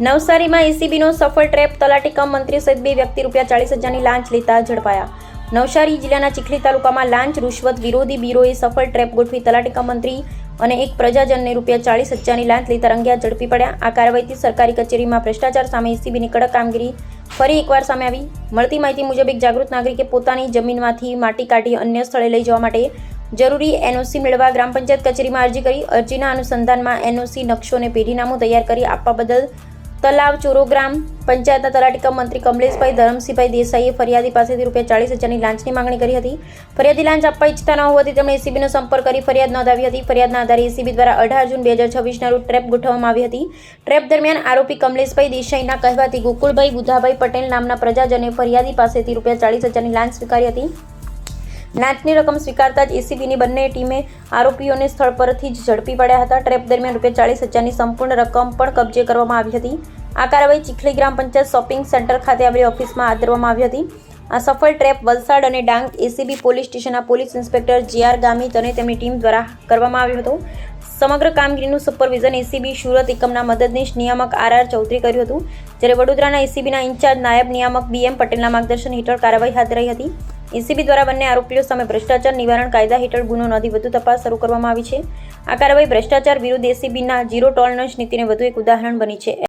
નવસારીમાં એસીબીનો સફળ ટ્રેપ, તલાટી કમ મંત્રી સહિત 2 વ્યક્તિ ₹40,000ની લાંચ લેતા ઝડપાયા। નવસારી જિલ્લાના ચીખલી તાલુકામાં લાંચ રૂશ્વત વિરોધી બ્યુરોએ સફળ ટ્રેપ ગોઠવી તલાટી કમ મંત્રી અને એક પ્રજાજનને ₹40,000ની લાંચ લેતા રંગિયાત ઝડપી પડ્યા। આ કાર્યવાહીથી સરકારી કચેરીમાં ભ્રષ્ટાચાર સામે એસીબીની કડક કામગીરી ફરી એકવાર સામે આવી। મળતી માહિતી મુજબ એક જાગૃત નાગરિકે પોતાની જમીનમાંથી માટી કાઢી અન્ય સ્થળે લઈ જવા માટે જરૂરી એનઓસી મેળવવા ગ્રામ પંચાયત કચેરીમાં અરજી કરી। અરજીના અનુસંધાનમાં એનઓસી નકશોને પેઢીનામું તૈયાર કરી આપવા બદલ તલાવ ચોરો ગ્રામ પંચાયતના તલાટી કમ મંત્રી કમલેશભાઈ ધરમસિંહભાઈ દેસાઈએ ફરિયાદી પાસેથી ₹40,000ની લાંચની માંગણી કરી હતી। ફરિયાદી લાંચ આપવા ઈચ્છતા ન હોવાથી તેમણે એસીબીનો સંપર્ક કરી ફરિયાદ નોંધાવી હતી। ફરિયાદના આધારે એસીબી દ્વારા 18 જૂન 2026ના રોજ ટ્રેપ ગોઠવવામાં આવી હતી। ટ્રેપ દરમિયાન આરોપી કમલેશભાઈ દેસાઈના કહેવાથી ગોકુળભાઈ બુધાભાઈ પટેલ નામના પ્રજાજને ફરિયાદી પાસેથી ₹40,000ની લાંચ સ્વીકારી હતી। લાંચની રકમ સ્વીકારતા જ એસીબીની બંને ટીમે આરોપીઓને સ્થળ પરથી જ ઝડપી પડ્યા હતા। ટ્રેપ દરમિયાન ₹40,000ની સંપૂર્ણ રકમ પણ કબજે કરવામાં આવી હતી। આ કાર્યવાહી ચીખલી ગ્રામ પંચાયત શોપિંગ સેન્ટર ખાતે આવેલી ઓફિસમાં હાથ ધરવામાં આવી હતી। આ સફળ ટ્રેપ વલસાડ અને ડાંગ એસીબી પોલીસ સ્ટેશનના પોલીસ ઇન્સ્પેક્ટર જે.આર. ગામિત અને તેમની ટીમ દ્વારા કરવામાં આવ્યો હતો। સમગ્ર કામગીરીનું સુપરવિઝન એસીબી સુરત એકમના મદદનીશ નિયામક આર.આર. ચૌધરી કર્યું હતું, જ્યારે વડોદરાના એસીબીના ઇન્ચાર્જ નાયબ નિયામક બી.એમ. પટેલના માર્ગદર્શન હેઠળ કાર્યવાહી હાથ ધરાઈ હતી। એસીબી દ્વારા બંને આરોપીઓ સામે ભ્રષ્ટાચાર નિવારણ કાયદા હેઠળ ગુનો નોંધી વધુ તપાસ શરૂ કરવામાં આવી છે। આ કાર્યવાહી ભ્રષ્ટાચાર વિરુદ્ધ એસીબીના ઝીરો ટોલરન્સ નીતિને વધુ એક ઉદાહરણ બની છે।